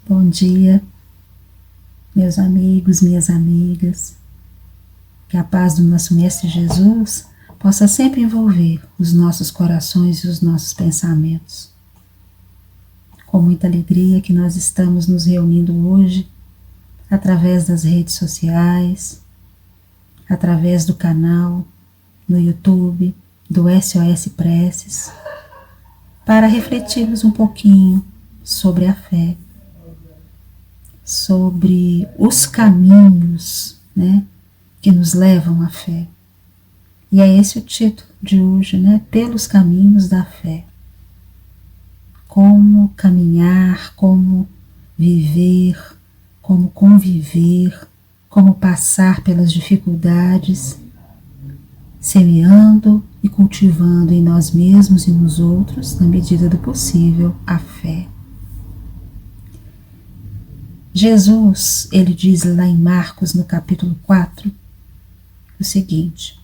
Bom dia, meus amigos, minhas amigas. Que a paz do nosso Mestre Jesus possa sempre envolver os nossos corações e os nossos pensamentos. Com muita alegria que nós estamos nos reunindo hoje através das redes sociais, através do canal no YouTube do SOS Preces, para refletirmos um pouquinho sobre a fé, sobre os caminhos, que nos levam à fé. E é esse o título de hoje, Pelos caminhos da fé. Como caminhar, como viver, como conviver, como passar pelas dificuldades, semeando e cultivando em nós mesmos e nos outros, na medida do possível, a fé. Jesus, ele diz lá em Marcos, no capítulo 4, o seguinte: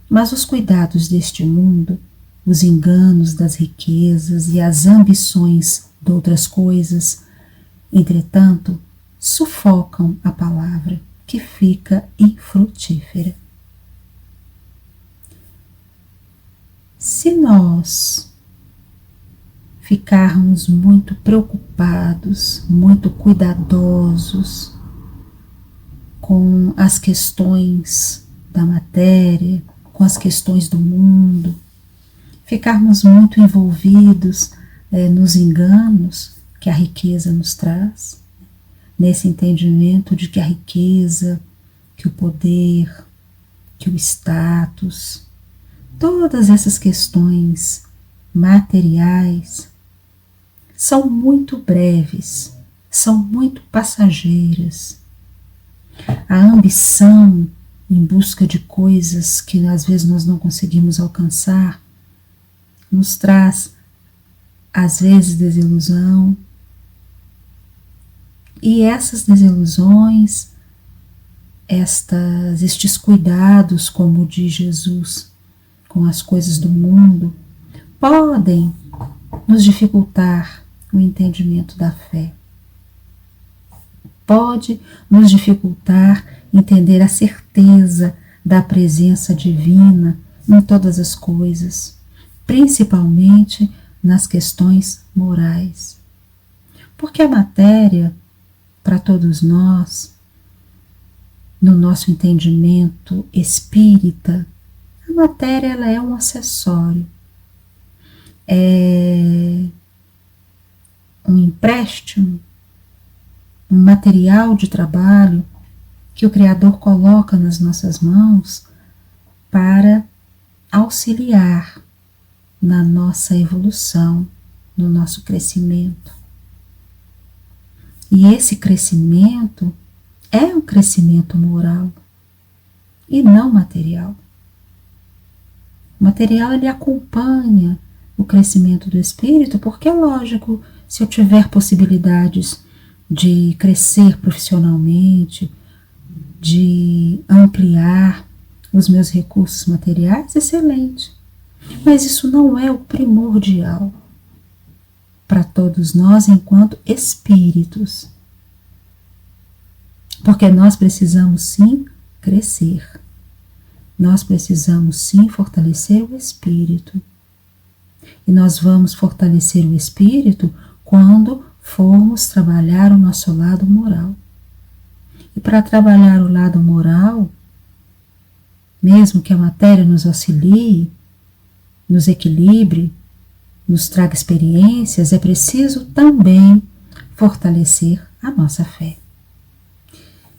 mas os cuidados deste mundo, os enganos das riquezas e as ambições de outras coisas, entretanto, sufocam a palavra, que fica infrutífera. Se nós ficarmos muito preocupados, muito cuidadosos com as questões da matéria, com as questões do mundo, ficarmos muito envolvidos nos enganos que a riqueza nos traz, nesse entendimento de que a riqueza, que o poder, que o status, todas essas questões materiais são muito breves, são muito passageiras. A ambição em busca de coisas que às vezes nós não conseguimos alcançar nos traz, às vezes, desilusão. E essas desilusões, estes cuidados, como diz Jesus, com as coisas do mundo, podem nos dificultar o entendimento da fé. Pode nos dificultar entender a certeza da presença divina em todas as coisas, principalmente nas questões morais. Porque a matéria, para todos nós, no nosso entendimento espírita, a matéria ela é um acessório, é um empréstimo, um material de trabalho que o Criador coloca nas nossas mãos para auxiliar na nossa evolução, no nosso crescimento. E esse crescimento é um crescimento moral e não material. O material ele acompanha o crescimento do espírito, porque é lógico, se eu tiver possibilidades de crescer profissionalmente, de ampliar os meus recursos materiais, excelente. Mas isso não é o primordial para todos nós enquanto espíritos. Porque nós precisamos sim crescer. Nós precisamos sim fortalecer o espírito. E nós vamos fortalecer o espírito quando formos trabalhar o nosso lado moral. E para trabalhar o lado moral, mesmo que a matéria nos auxilie, nos equilibre, nos traga experiências, é preciso também fortalecer a nossa fé.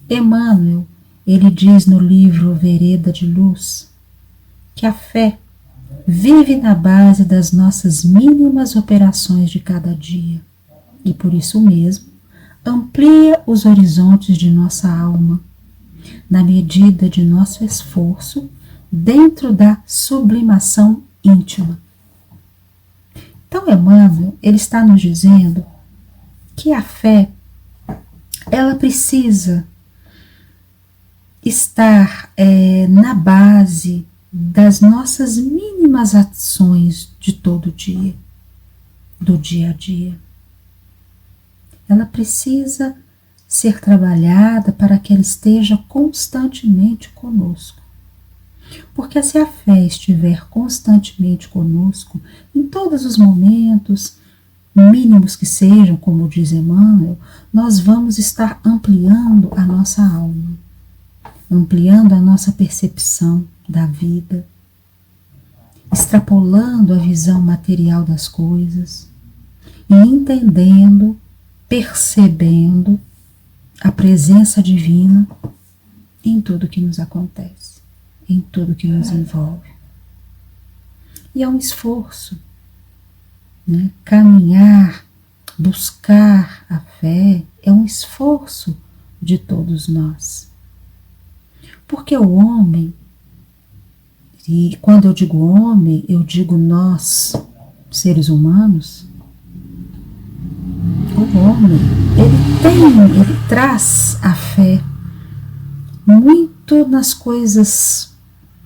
Emmanuel, ele diz no livro Vereda de Luz, que a fé vive na base das nossas mínimas operações de cada dia e, por isso mesmo, amplia os horizontes de nossa alma, na medida de nosso esforço dentro da sublimação íntima. Então, Emmanuel, ele está nos dizendo que a fé, ela precisa estar na base das nossas mínimas ações de todo dia, do dia a dia. ela precisa ser trabalhada para que ela esteja constantemente conosco. Porque se a fé estiver constantemente conosco, em todos os momentos, mínimos que sejam, como diz Emmanuel, nós vamos estar ampliando a nossa alma, ampliando a nossa percepção da vida, extrapolando a visão material das coisas e entendendo, percebendo a presença divina em tudo que nos acontece, em tudo que nos envolve. E é um esforço, né? Caminhar, buscar a fé é um esforço de todos nós. Porque o homem, e quando eu digo homem, eu digo nós, seres humanos, o homem, ele traz a fé muito nas coisas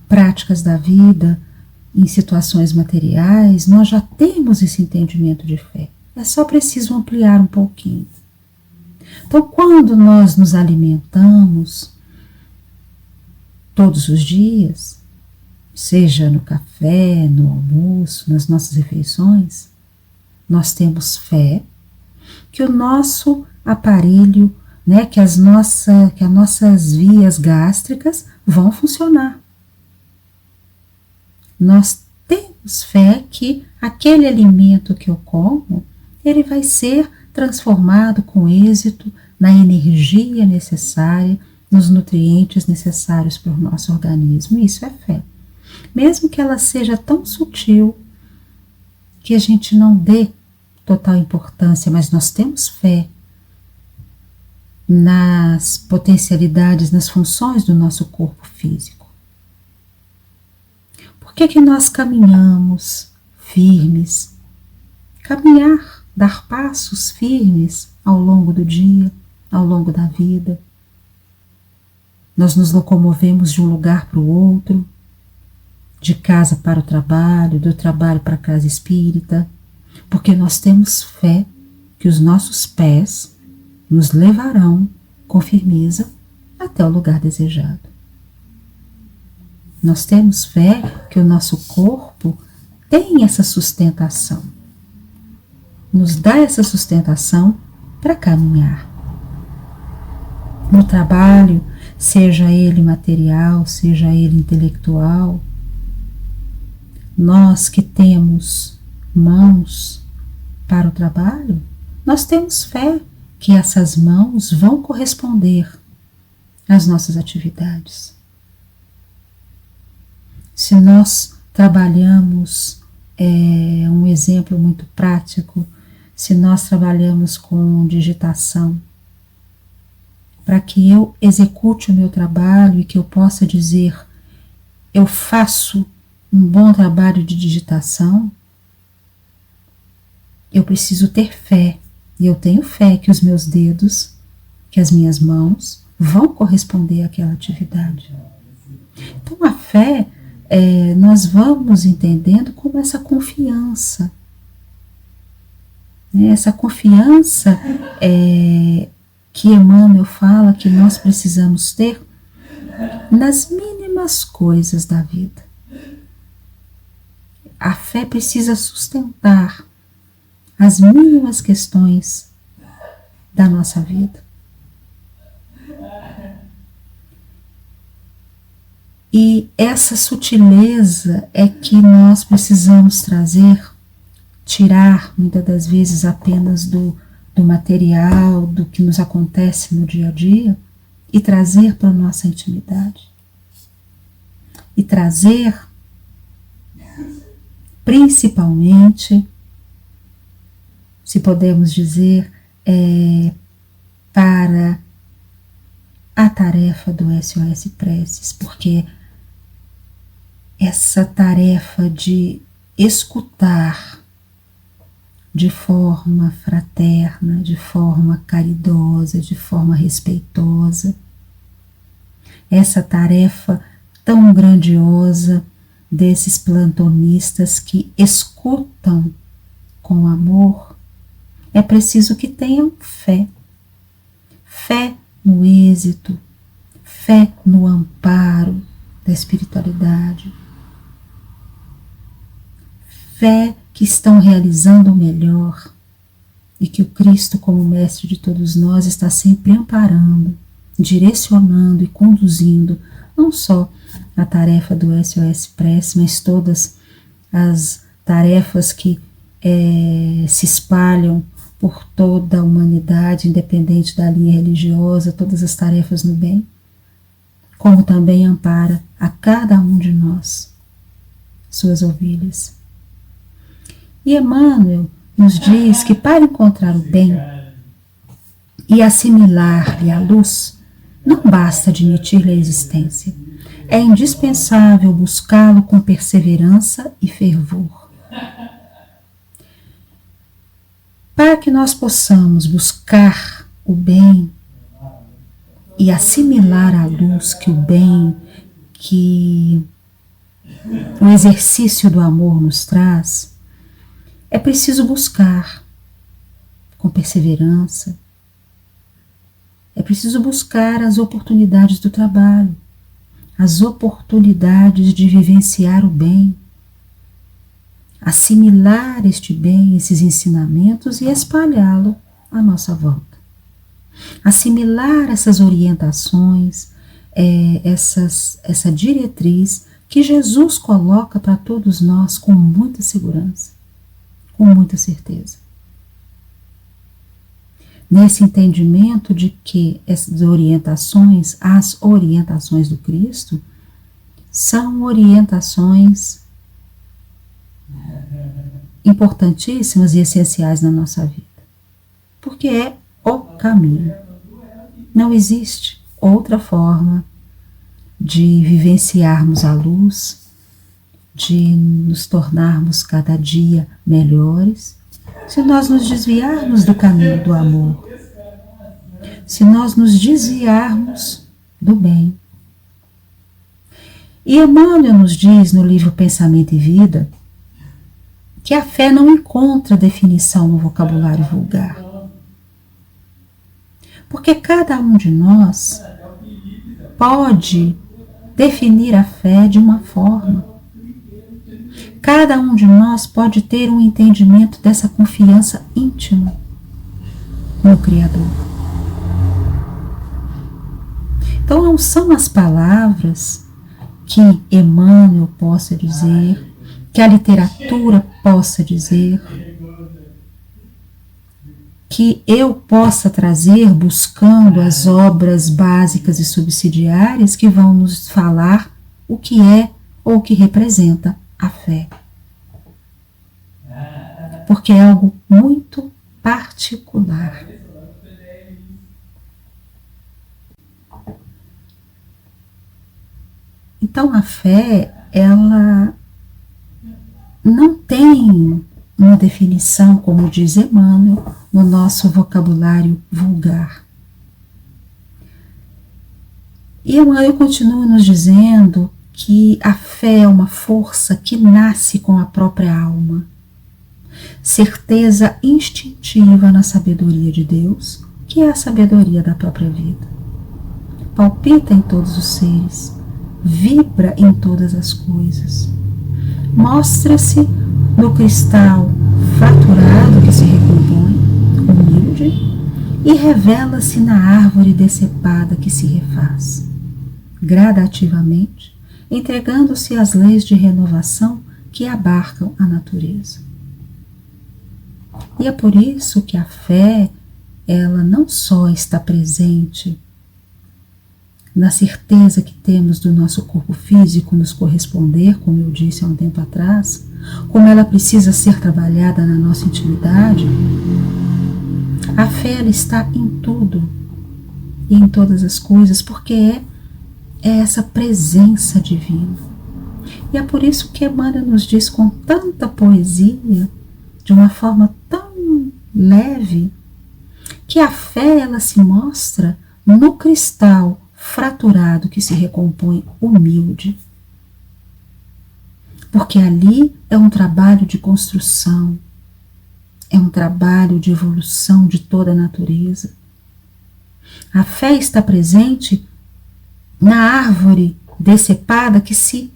práticas da vida, em situações materiais, nós já temos esse entendimento de fé. É só preciso ampliar um pouquinho. Então, quando nós nos alimentamos todos os dias, seja no café, no almoço, nas nossas refeições, nós temos fé que o nosso aparelho, né, que as nossas vias gástricas vão funcionar. Nós temos fé que aquele alimento que eu como, ele vai ser transformado com êxito na energia necessária, nos nutrientes necessários para o nosso organismo. Isso é fé. Mesmo que ela seja tão sutil que a gente não dê total importância, mas nós temos fé nas potencialidades, nas funções do nosso corpo físico. Por que nós caminhamos firmes? Caminhar, dar passos firmes ao longo do dia, ao longo da vida. Nós nos locomovemos de um lugar para o outro, de casa para o trabalho, do trabalho para a casa espírita, porque nós temos fé que os nossos pés nos levarão com firmeza até o lugar desejado. Nós temos fé que o nosso corpo tem essa sustentação, nos dá essa sustentação para caminhar. No trabalho, seja ele material, seja ele intelectual, nós que temos mãos para o trabalho, nós temos fé que essas mãos vão corresponder às nossas atividades. Se nós trabalhamos, um exemplo muito prático, se nós trabalhamos com digitação, para que eu execute o meu trabalho e que eu possa dizer, eu faço um bom trabalho de digitação, eu preciso ter fé, e eu tenho fé que os meus dedos, que as minhas mãos vão corresponder àquela atividade. Então a fé, nós vamos entendendo como essa confiança, né? Essa confiança que Emmanuel fala que nós precisamos ter nas mínimas coisas da vida. A fé precisa sustentar as mínimas questões da nossa vida. E essa sutileza é que nós precisamos trazer, tirar muitas das vezes apenas do material, do que nos acontece no dia a dia, e trazer para a nossa intimidade. E trazer, principalmente, se podemos dizer, para a tarefa do SOS Preces, porque essa tarefa de escutar de forma fraterna, de forma caridosa, de forma respeitosa, essa tarefa tão grandiosa desses plantonistas que escutam com amor, é preciso que tenham fé. Fé no êxito, fé no amparo da espiritualidade, fé que estão realizando o melhor e que o Cristo, como mestre de todos nós, está sempre amparando, direcionando e conduzindo não só a tarefa do SOS Press, mas todas as tarefas que se espalham por toda a humanidade, independente da linha religiosa, todas as tarefas no bem, como também ampara a cada um de nós, suas ovelhas. E Emmanuel nos diz que para encontrar o bem e assimilar-lhe a luz, não basta admitir-lhe a existência. É indispensável buscá-lo com perseverança e fervor. Para que nós possamos buscar o bem e assimilar a luz que o bem, que o exercício do amor nos traz, é preciso buscar com perseverança, é preciso buscar as oportunidades do trabalho, as oportunidades de vivenciar o bem, assimilar este bem, esses ensinamentos e espalhá-lo à nossa volta. Assimilar essas orientações, essa diretriz que Jesus coloca para todos nós com muita segurança, com muita certeza. Nesse entendimento de que essas orientações, as orientações do Cristo, são orientações importantíssimas e essenciais na nossa vida, porque é o caminho. Não existe outra forma de vivenciarmos a luz, de nos tornarmos cada dia melhores, se nós nos desviarmos do caminho do amor, se nós nos desviarmos do bem. E Emmanuel nos diz no livro Pensamento e Vida que a fé não encontra definição no vocabulário vulgar. Porque cada um de nós pode definir a fé de uma forma. Cada um de nós pode ter um entendimento dessa confiança íntima no Criador. Então não são as palavras que Emmanuel possa dizer, que a literatura possa dizer, que eu possa trazer buscando as obras básicas e subsidiárias que vão nos falar o que é ou o que representa a fé. Porque é algo muito particular. Então a fé, ela não tem uma definição, como diz Emmanuel, no nosso vocabulário vulgar. E Emmanuel continua nos dizendo que a fé é uma força que nasce com a própria alma, certeza instintiva na sabedoria de Deus, que é a sabedoria da própria vida. Palpita em todos os seres, vibra em todas as coisas. Mostra-se no cristal fraturado que se recompõe, humilde, e revela-se na árvore decepada que se refaz, gradativamente, entregando-se às leis de renovação que abarcam a natureza. E é por isso que a fé, ela não só está presente na certeza que temos do nosso corpo físico nos corresponder, como eu disse há um tempo atrás, como ela precisa ser trabalhada na nossa intimidade, a fé ela está em tudo e em todas as coisas, porque é essa presença divina. E é por isso que Emmanuel nos diz com tanta poesia, de uma forma tão leve, que a fé ela se mostra no cristal fraturado que se recompõe humilde. Porque ali é um trabalho de construção, é um trabalho de evolução de toda a natureza. A fé está presente na árvore decepada que se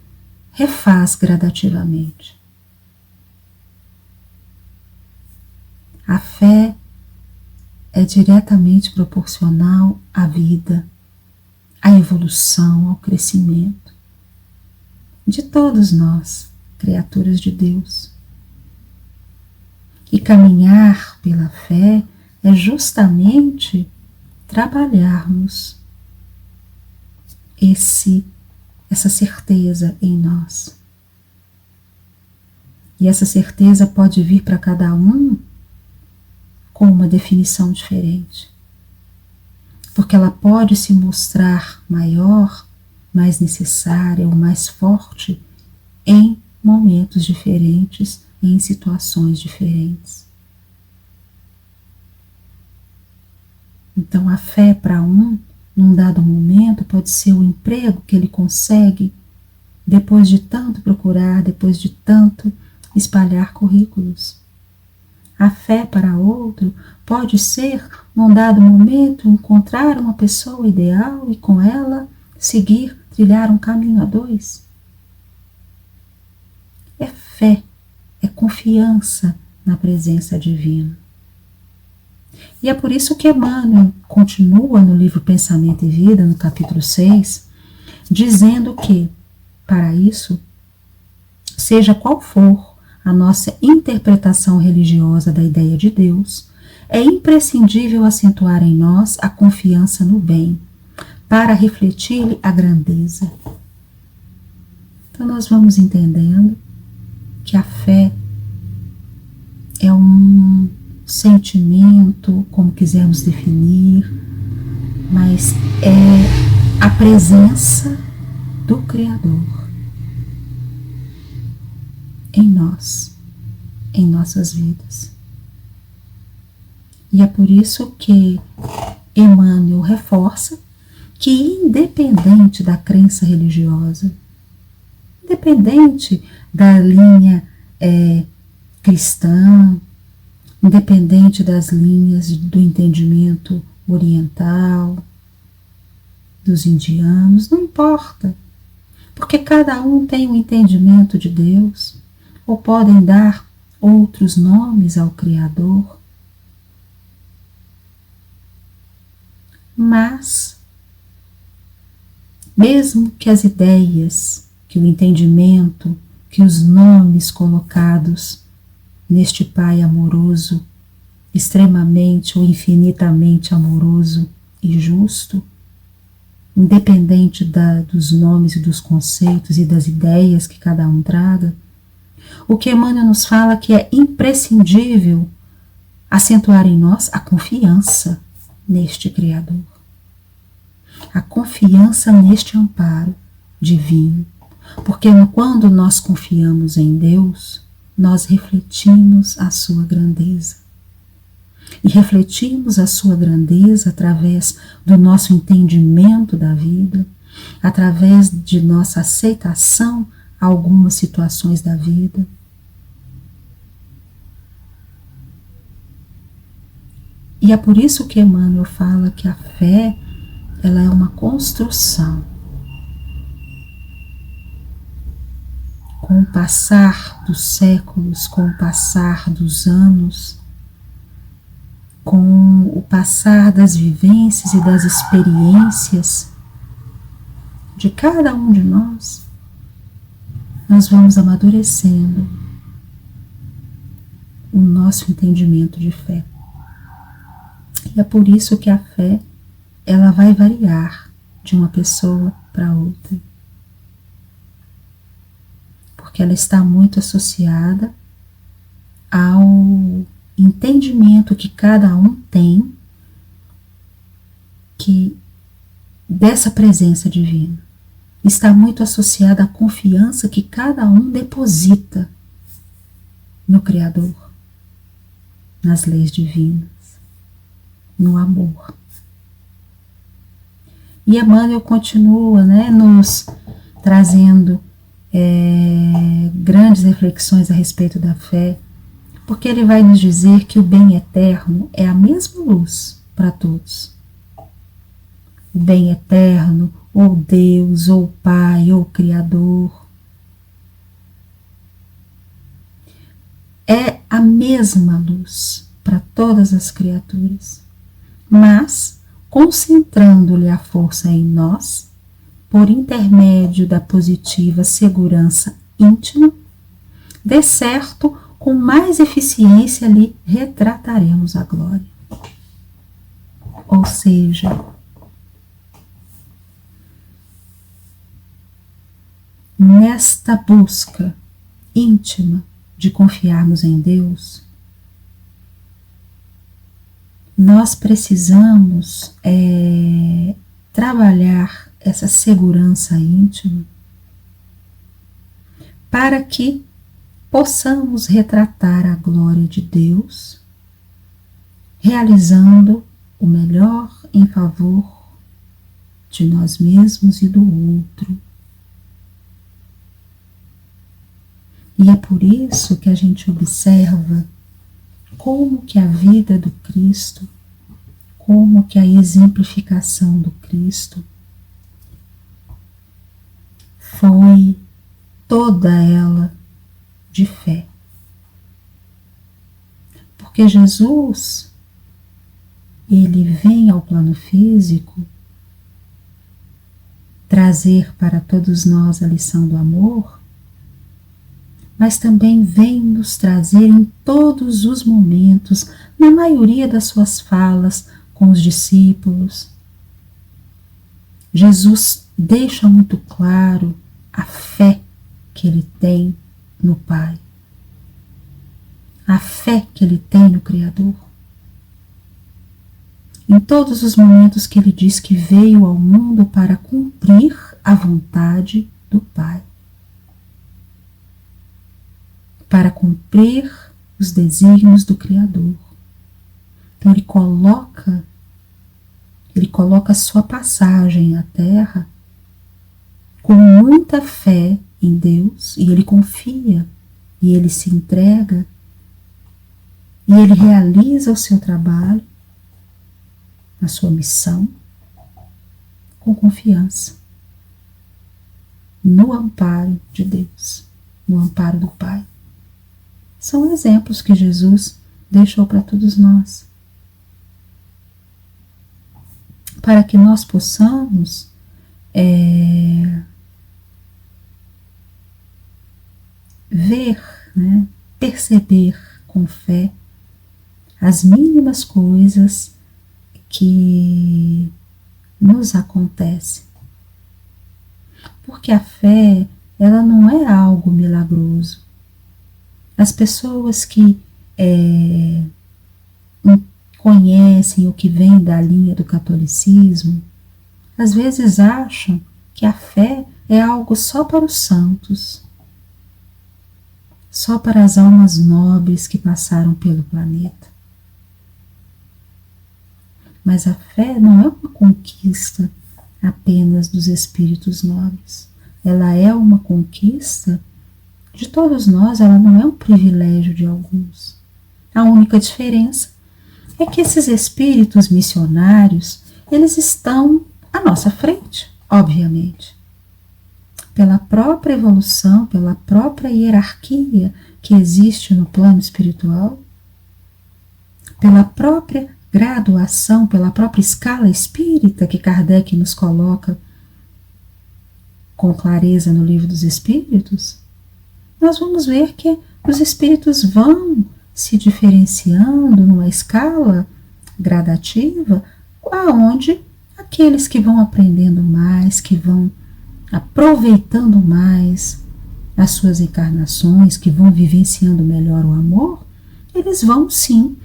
refaz gradativamente. A fé é diretamente proporcional à vida, à evolução, ao crescimento de todos nós, criaturas de Deus. E caminhar pela fé é justamente trabalharmos essa certeza em nós. E essa certeza pode vir para cada um com uma definição diferente, porque ela pode se mostrar maior, mais necessária ou mais forte em momentos diferentes, em situações diferentes. Então a fé para um, num dado momento, pode ser o emprego que ele consegue depois de tanto procurar, depois de tanto espalhar currículos. A fé para outro pode ser, num dado momento, encontrar uma pessoa ideal e com ela seguir, trilhar um caminho a dois. É fé, é confiança na presença divina. E é por isso que Emmanuel continua no livro Pensamento e Vida, no capítulo 6, dizendo que, para isso, seja qual for a nossa interpretação religiosa da ideia de Deus, é imprescindível acentuar em nós a confiança no bem, para refletir-lhe a grandeza. Então nós vamos entendendo que a fé é um sentimento, como quisermos definir, mas é a presença do Criador em nós, em nossas vidas. E é por isso que Emmanuel reforça que, independente da crença religiosa, independente da linha cristã, independente das linhas do entendimento oriental, dos indianos, não importa, porque cada um tem um entendimento de Deus, ou podem dar outros nomes ao Criador, mas mesmo que as ideias, que o entendimento, que os nomes colocados neste Pai amoroso, extremamente ou infinitamente amoroso e justo, independente dos nomes e dos conceitos e das ideias que cada um traga, o que Emmanuel nos fala que é imprescindível acentuar em nós a confiança neste Criador, a confiança neste amparo divino, porque quando nós confiamos em Deus, nós refletimos a sua grandeza. E refletimos a sua grandeza através do nosso entendimento da vida, através de nossa aceitação a algumas situações da vida. E é por isso que Emmanuel fala que a fé, ela é uma construção. Com o passar dos séculos, com o passar dos anos, com o passar das vivências e das experiências de cada um de nós, nós vamos amadurecendo o nosso entendimento de fé. E é por isso que a fé, ela vai variar de uma pessoa para outra, porque ela está muito associada ao entendimento que cada um tem dessa presença divina. Está muito associada à confiança que cada um deposita no Criador, nas leis divinas, no amor. E Emmanuel continua, nos trazendo grandes reflexões a respeito da fé, Porque ele vai nos dizer que o bem eterno é a mesma luz para todos. O bem eterno, ou Deus, ou Pai, ou Criador, é a mesma luz para todas as criaturas, mas concentrando-lhe a força em nós, por intermédio da positiva segurança íntima, de certo, com mais eficiência lhe retrataremos a glória. Ou seja, nesta busca íntima de confiarmos em Deus, nós precisamos trabalhar essa segurança íntima para que possamos retratar a glória de Deus, realizando o melhor em favor de nós mesmos e do outro. E é por isso que a gente observa como que a vida do Cristo, como que a exemplificação do Cristo foi toda ela de fé. Porque Jesus, ele vem ao plano físico trazer para todos nós a lição do amor, mas também vem nos trazer em todos os momentos, na maioria das suas falas com os discípulos. Jesus deixa muito claro a fé que ele tem no Pai, a fé que ele tem no Criador. Em todos os momentos que ele diz que veio ao mundo para cumprir a vontade do Pai, para cumprir os desígnios do Criador. Então ele coloca a sua passagem à Terra com muita fé em Deus, e ele confia, e ele se entrega, e ele realiza o seu trabalho, a sua missão, com confiança, no amparo de Deus, no amparo do Pai. São exemplos que Jesus deixou para todos nós, para que nós possamos ver, perceber com fé as mínimas coisas que nos acontecem. Porque a fé, ela não é algo milagroso. As pessoas que conhecem o que vem da linha do catolicismo, às vezes acham que a fé é algo só para os santos, só para as almas nobres que passaram pelo planeta. Mas a fé não é uma conquista apenas dos espíritos nobres. Ela é uma conquista de todos nós, ela não é um privilégio de alguns. A única diferença é que esses espíritos missionários, eles estão à nossa frente, obviamente. Pela própria evolução, pela própria hierarquia que existe no plano espiritual, pela própria graduação, pela própria escala espírita que Kardec nos coloca com clareza no Livro dos Espíritos, nós vamos ver que os espíritos vão se diferenciando numa escala gradativa, aonde aqueles que vão aprendendo mais, que vão aproveitando mais as suas encarnações, que vão vivenciando melhor o amor, eles vão sim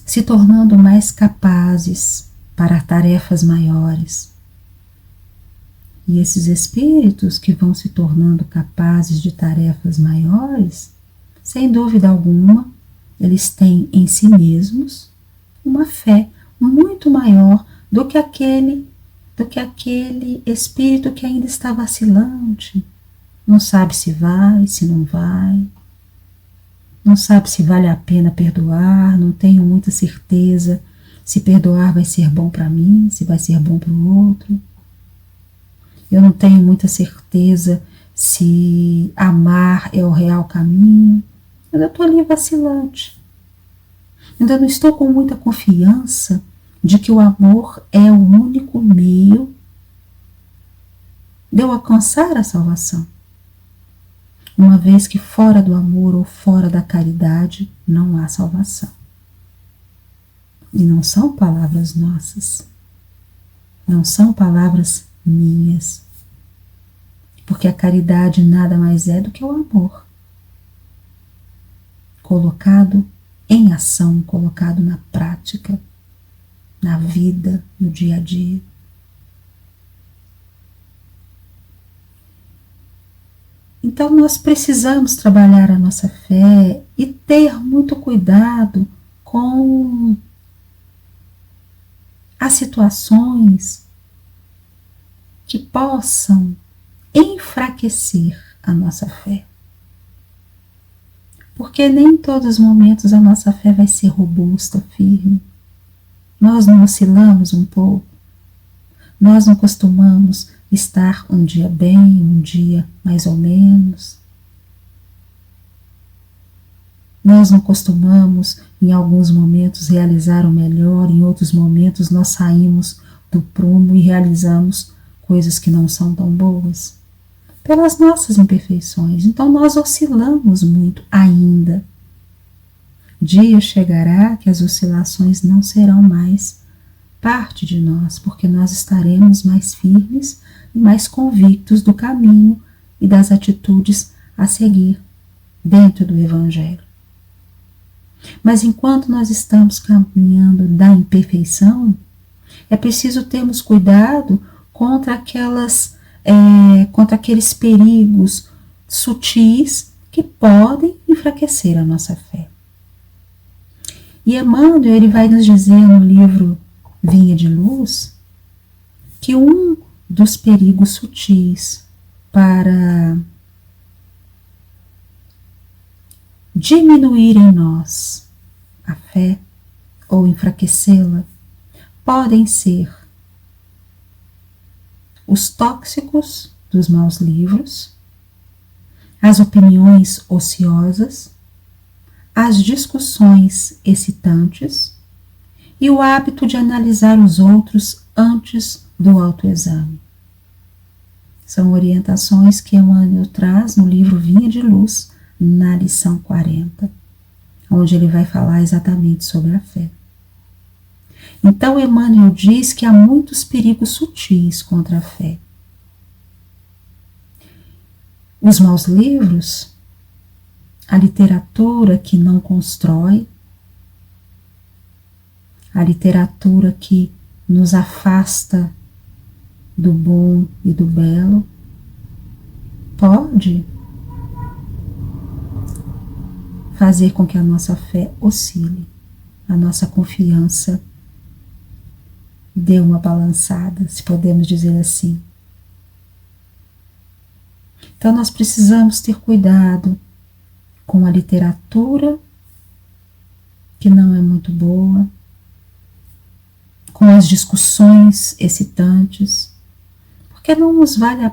se tornando mais capazes para tarefas maiores. E esses espíritos que vão se tornando capazes de tarefas maiores, sem dúvida alguma, eles têm em si mesmos uma fé muito maior do que aquele espírito que ainda está vacilante, não sabe se vai, se não vai. não sabe se vale a pena perdoar, não tenho muita certeza se perdoar vai ser bom para mim, se vai ser bom para o outro. Eu não tenho muita certeza se amar é o real caminho. Eu estou ali vacilante. Ainda não estou com muita confiança de que o amor é o único meio de eu alcançar a salvação. Uma vez que fora do amor ou fora da caridade não há salvação. E não são palavras nossas, não são palavras minhas, porque a caridade nada mais é do que o amor, colocado em ação, colocado na prática, na vida, no dia a dia. Então nós precisamos trabalhar a nossa fé e ter muito cuidado com as situações que possam enfraquecer a nossa fé. Porque nem em todos os momentos a nossa fé vai ser robusta, firme. Nós não oscilamos um pouco. Nós não costumamos estar um dia bem, um dia mais ou menos. Nós não costumamos, em alguns momentos, realizar o melhor, em outros momentos nós saímos do prumo e realizamos coisas que não são tão boas, pelas nossas imperfeições. Então nós oscilamos muito ainda. Dia chegará que as oscilações não serão mais parte de nós, porque nós estaremos mais firmes e mais convictos do caminho e das atitudes a seguir dentro do Evangelho. Mas enquanto nós estamos caminhando da imperfeição, é preciso termos cuidado contra aqueles perigos sutis que podem enfraquecer a nossa fé. E Emmanuel, ele vai nos dizer no livro Vinha de Luz que um dos perigos sutis para diminuir em nós a fé ou enfraquecê-la podem ser os tóxicos dos maus livros, as opiniões ociosas, as discussões excitantes e o hábito de analisar os outros antes do autoexame. São orientações que Emmanuel traz no livro Vinha de Luz, na lição 40, onde ele vai falar exatamente sobre a fé. Então Emmanuel diz que há muitos perigos sutis contra a fé. Os maus livros, a literatura que não constrói, a literatura que nos afasta do bom e do belo, pode fazer com que a nossa fé oscile, a nossa confiança dê uma balançada, se podemos dizer assim. Então nós precisamos ter cuidado com a literatura que não é muito boa, com as discussões excitantes, porque não vale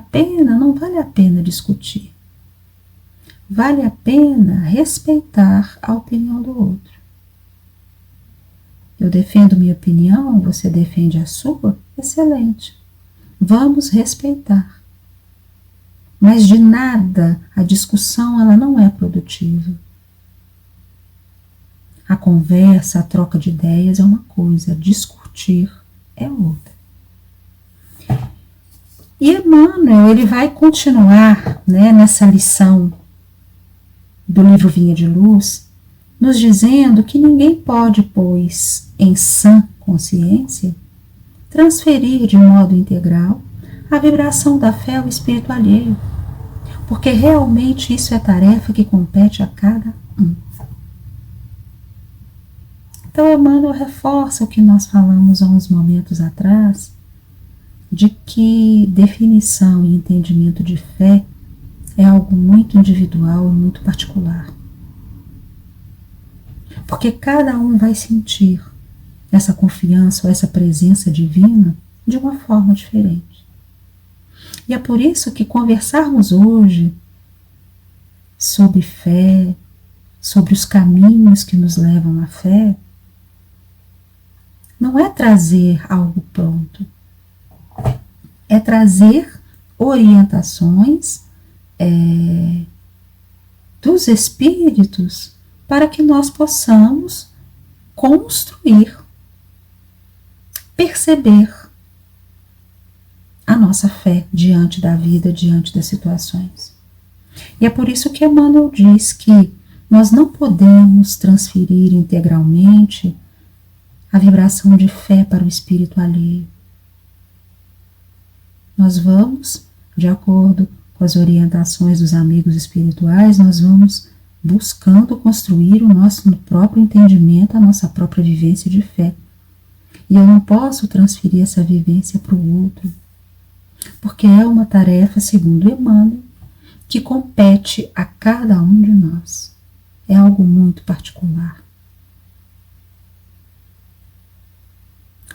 a pena discutir. Vale a pena respeitar a opinião do outro. Eu defendo minha opinião, você defende a sua, excelente. Vamos respeitar. Mas de nada a discussão ela não é produtiva. A conversa, a troca de ideias é uma coisa, discutir é outra. E Emmanuel, ele vai continuar, nessa lição do livro Vinha de Luz, nos dizendo que ninguém pode, pois, em sã consciência, transferir de modo integral a vibração da fé ao espírito alheio, porque realmente isso é tarefa que compete a cada um. Então Emmanuel reforça o que nós falamos há uns momentos atrás, de que definição e entendimento de fé é algo muito individual e muito particular. porque cada um vai sentir essa confiança ou essa presença divina de uma forma diferente. E é por isso que conversarmos hoje sobre fé, sobre os caminhos que nos levam à fé, não é trazer algo pronto, é trazer orientações dos espíritos para que nós possamos construir, perceber a nossa fé diante da vida, diante das situações. E é por isso que Emmanuel diz que nós não podemos transferir integralmente a vibração de fé para o espírito alheio. Nós vamos, de acordo com as orientações dos amigos espirituais, nós vamos buscando construir o nosso próprio entendimento, a nossa própria vivência de fé. E eu não posso transferir essa vivência para o outro, porque é uma tarefa, segundo Emmanuel, que compete a cada um de nós. É algo muito particular.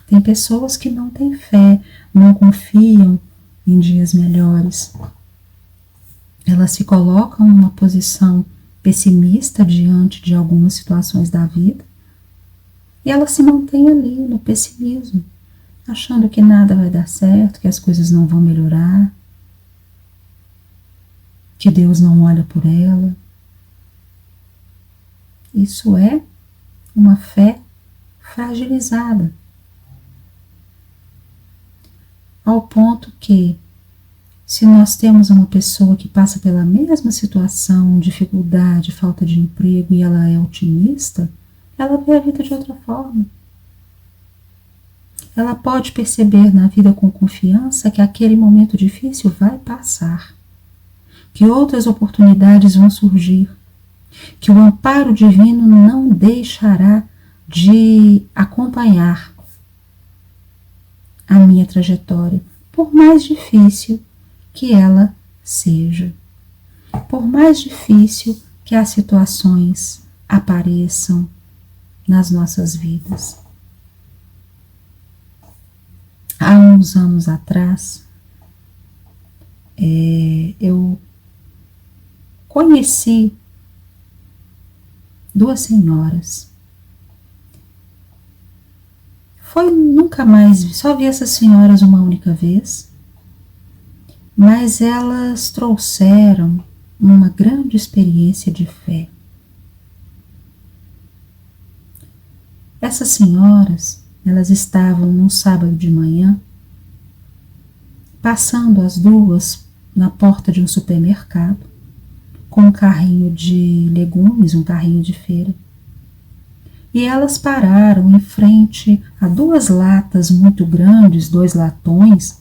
Tem pessoas que não têm fé, não confiam em dias melhores. Elas se colocam numa posição pessimista diante de algumas situações da vida e elas se mantêm ali no pessimismo, achando que nada vai dar certo, que as coisas não vão melhorar, que Deus não olha por ela. Isso é uma fé fragilizada, ao ponto que, se nós temos uma pessoa que passa pela mesma situação, dificuldade, falta de emprego, e ela é otimista, ela vê a vida de outra forma. Ela pode perceber na vida com confiança que aquele momento difícil vai passar, que outras oportunidades vão surgir, que o amparo divino não deixará de acompanhar a minha trajetória, por mais difícil que ela seja, por mais difícil que as situações apareçam nas nossas vidas. Há uns anos atrás, eu conheci duas senhoras. Nunca mais, só vi essas senhoras uma única vez, mas elas trouxeram uma grande experiência de fé. Essas senhoras, elas estavam num sábado de manhã, passando as duas na porta de um supermercado, com um carrinho de legumes, um carrinho de feira. E elas pararam em frente a duas latas muito grandes, dois latões,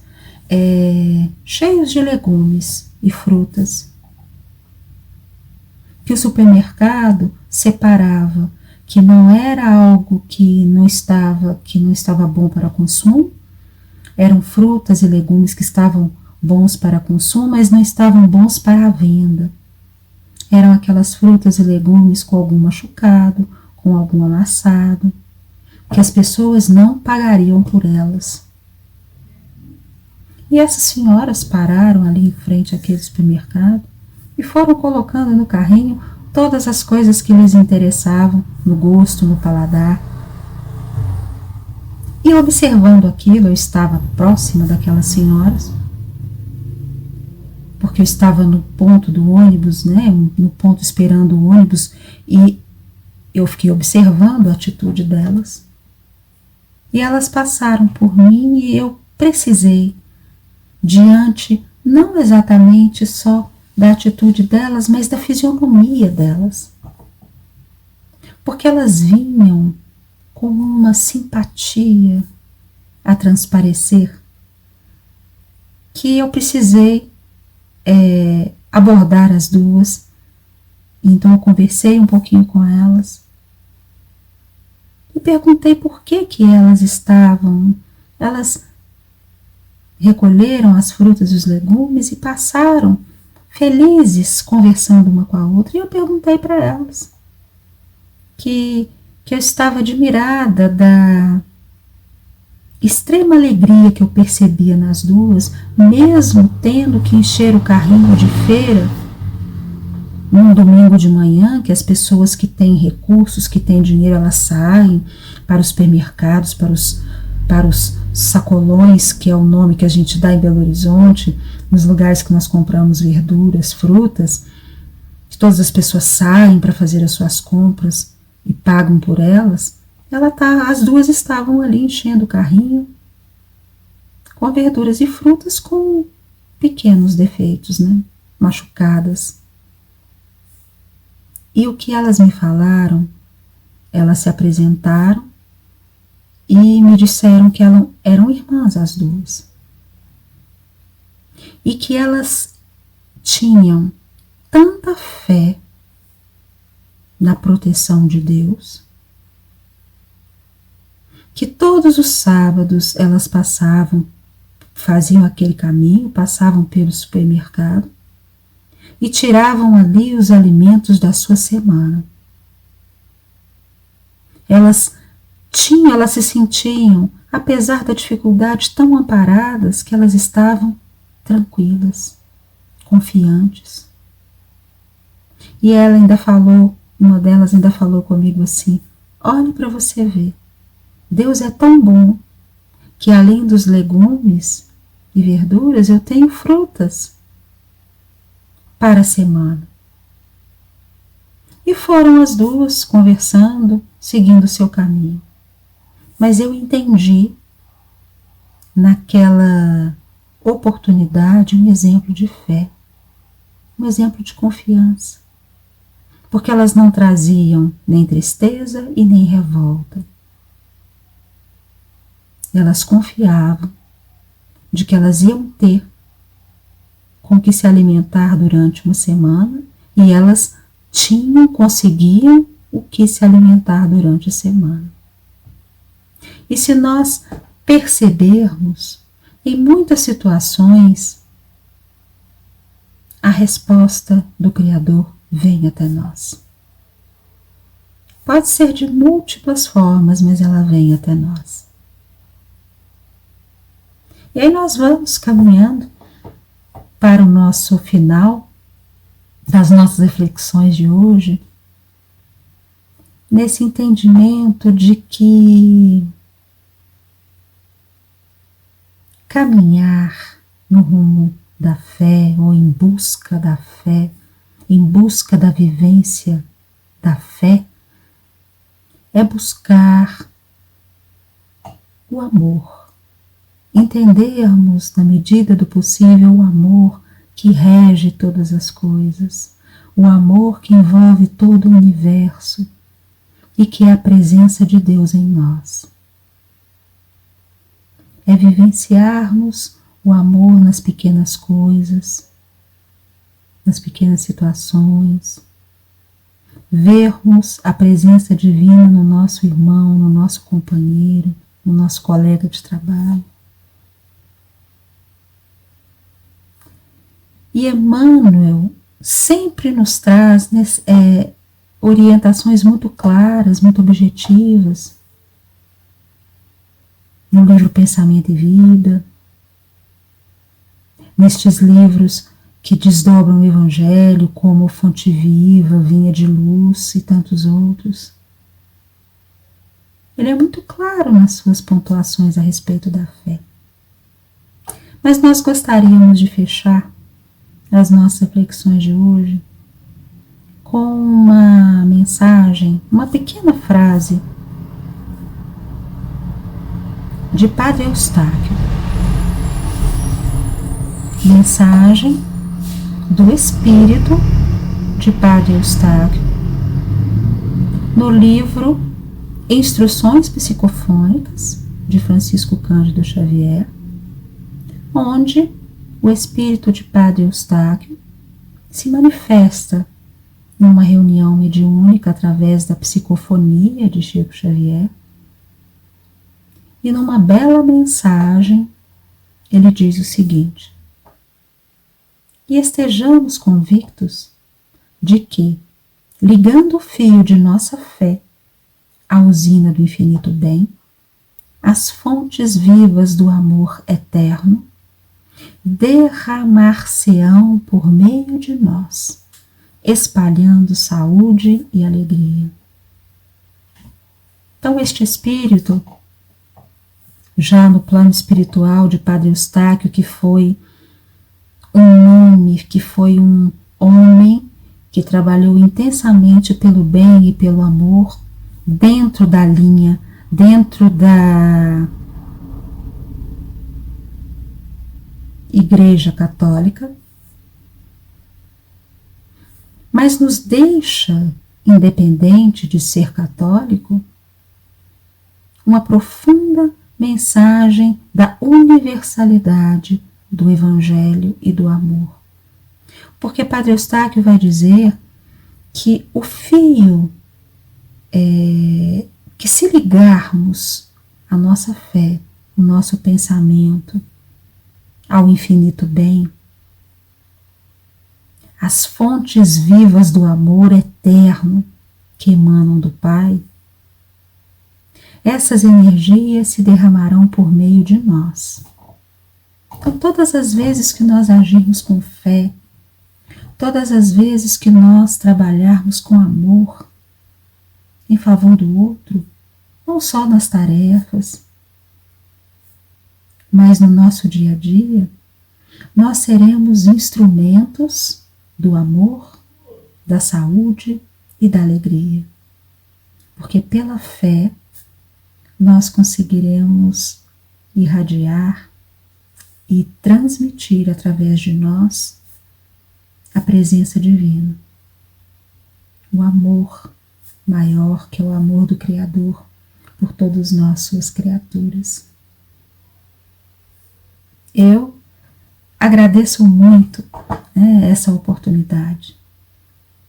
cheios de legumes e frutas, que o supermercado separava, que não era algo que não estava bom para consumo, eram frutas e legumes que estavam bons para consumo, mas não estavam bons para a venda. Eram aquelas frutas e legumes com algum machucado, com algum amassado, que as pessoas não pagariam por elas. E essas senhoras pararam ali em frente àquele supermercado e foram colocando no carrinho todas as coisas que lhes interessavam, no gosto, no paladar. E observando aquilo, eu estava próxima daquelas senhoras, porque eu estava no ponto do ônibus, no ponto esperando o ônibus, e eu fiquei observando a atitude delas. E elas passaram por mim e eu precisei, diante, não exatamente só da atitude delas, mas da fisionomia delas. Porque elas vinham com uma simpatia a transparecer, que eu precisei abordar as duas. Então eu conversei um pouquinho com elas e perguntei por que elas recolheram as frutas e os legumes e passaram felizes conversando uma com a outra. E eu perguntei para elas que que eu estava admirada da extrema alegria que eu percebia nas duas, mesmo tendo que encher o carrinho de feira num domingo de manhã, que as pessoas que têm recursos, que têm dinheiro, elas saem para os supermercados, para os sacolões, que é o nome que a gente dá em Belo Horizonte, nos lugares que nós compramos verduras, frutas, que todas as pessoas saem para fazer as suas compras e pagam por elas. As duas estavam ali enchendo o carrinho com verduras e frutas com pequenos defeitos, né? Machucadas. E o que elas me falaram, elas se apresentaram e me disseram que eram irmãs as duas. E que elas tinham tanta fé na proteção de Deus, que todos os sábados elas faziam aquele caminho, passavam pelo supermercado e tiravam ali os alimentos da sua semana. Elas se sentiam, apesar da dificuldade, tão amparadas que elas estavam tranquilas, confiantes. E ela ainda falou, uma delas ainda falou comigo assim: olhe para você ver, Deus é tão bom que além dos legumes e verduras eu tenho frutas para a semana. E foram as duas conversando, seguindo o seu caminho. Mas eu entendi naquela oportunidade um exemplo de fé, um exemplo de confiança, porque elas não traziam nem tristeza e nem revolta. Elas confiavam de que elas iam ter com que se alimentar durante uma semana e elas conseguiam o que se alimentar durante a semana. E se nós percebermos, em muitas situações, a resposta do Criador vem até nós. Pode ser de múltiplas formas, mas ela vem até nós. E aí nós vamos caminhando para o nosso final das nossas reflexões de hoje, nesse entendimento de que caminhar no rumo da fé ou em busca da fé, em busca da vivência da fé, é buscar o amor. Entendermos, na medida do possível, o amor que rege todas as coisas, o amor que envolve todo o universo e que é a presença de Deus em nós. É vivenciarmos o amor nas pequenas coisas, nas pequenas situações, vermos a presença divina no nosso irmão, no nosso companheiro, no nosso colega de trabalho. E Emmanuel sempre nos traz orientações muito claras, muito objetivas, no livro Pensamento e Vida, nestes livros que desdobram o Evangelho, como Fonte Viva, Vinha de Luz e tantos outros. Ele é muito claro nas suas pontuações a respeito da fé. Mas nós gostaríamos de fechar as nossas reflexões de hoje com uma mensagem, uma pequena frase de Padre Eustáquio. Mensagem do Espírito de Padre Eustáquio, no livro Instruções Psicofônicas, de Francisco Cândido Xavier, onde o Espírito de Padre Eustáquio se manifesta numa reunião mediúnica através da psicofonia de Chico Xavier, e numa bela mensagem ele diz o seguinte: e estejamos convictos de que, ligando o fio de nossa fé a usina do infinito bem, as fontes vivas do amor eterno, derramar-se-ão por meio de nós, espalhando saúde e alegria. Então, este espírito, já no plano espiritual de Padre Eustáquio, que foi um nome, que foi um homem que trabalhou intensamente pelo bem e pelo amor, dentro da linha, dentro da Igreja Católica, mas nos deixa, independente de ser católico, uma profunda mensagem da universalidade do Evangelho e do amor. Porque Padre Eustáquio vai dizer que o fio que se ligarmos a nossa fé, o nosso pensamento ao infinito bem, as fontes vivas do amor eterno que emanam do Pai, essas energias se derramarão por meio de nós. Então, todas as vezes que nós agirmos com fé, todas as vezes que nós trabalharmos com amor em favor do outro, não só nas tarefas, mas no nosso dia a dia, nós seremos instrumentos do amor, da saúde e da alegria. Porque pela fé nós conseguiremos irradiar e transmitir através de nós a presença divina. O amor maior, que é o amor do Criador por todos nós, suas criaturas. Eu agradeço muito essa oportunidade,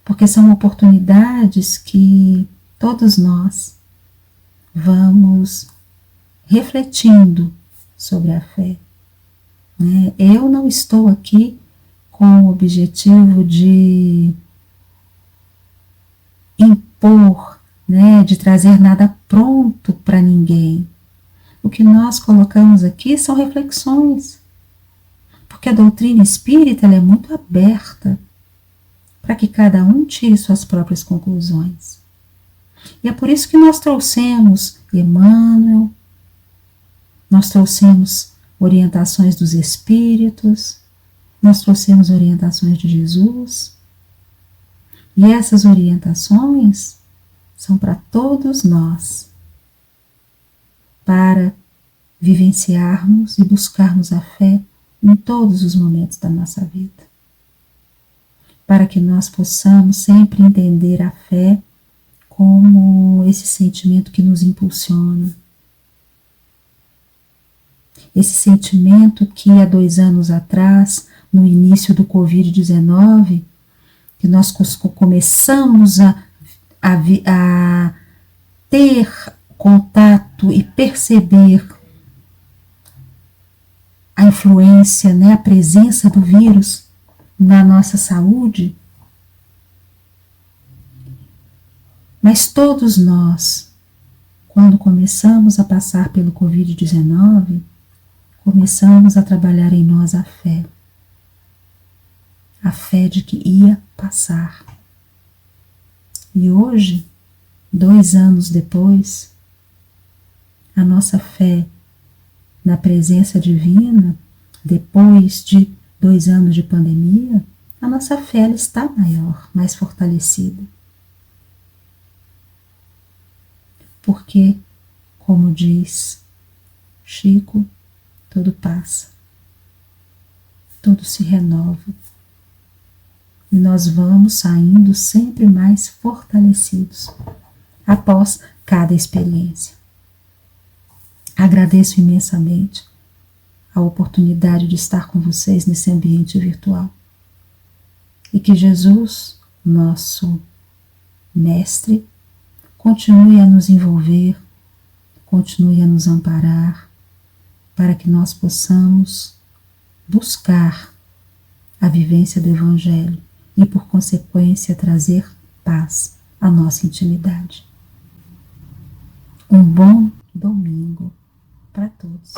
porque são oportunidades que todos nós vamos refletindo sobre a fé. Eu não estou aqui com o objetivo de impor, de trazer nada pronto para ninguém. O que nós colocamos aqui são reflexões, porque a doutrina espírita ela é muito aberta para que cada um tire suas próprias conclusões. E é por isso que nós trouxemos Emmanuel, nós trouxemos orientações dos Espíritos, nós trouxemos orientações de Jesus. E essas orientações são para todos nós, para vivenciarmos e buscarmos a fé em todos os momentos da nossa vida. Para que nós possamos sempre entender a fé como esse sentimento que nos impulsiona. Esse sentimento que há 2 anos atrás, no início do Covid-19, que nós começamos a ter contato e perceber a influência, a presença do vírus na nossa saúde. Mas todos nós, quando começamos a passar pelo Covid-19, começamos a trabalhar em nós a fé de que ia passar. E hoje, 2 anos depois, a nossa fé na presença divina, depois de 2 anos de pandemia, a nossa fé ela está maior, mais fortalecida. Porque, como diz Chico, tudo passa, tudo se renova. E nós vamos saindo sempre mais fortalecidos após cada experiência. Agradeço imensamente a oportunidade de estar com vocês nesse ambiente virtual. E que Jesus, nosso Mestre, continue a nos envolver, continue a nos amparar, para que nós possamos buscar a vivência do Evangelho e, por consequência, trazer paz à nossa intimidade. Um bom domingo para todos.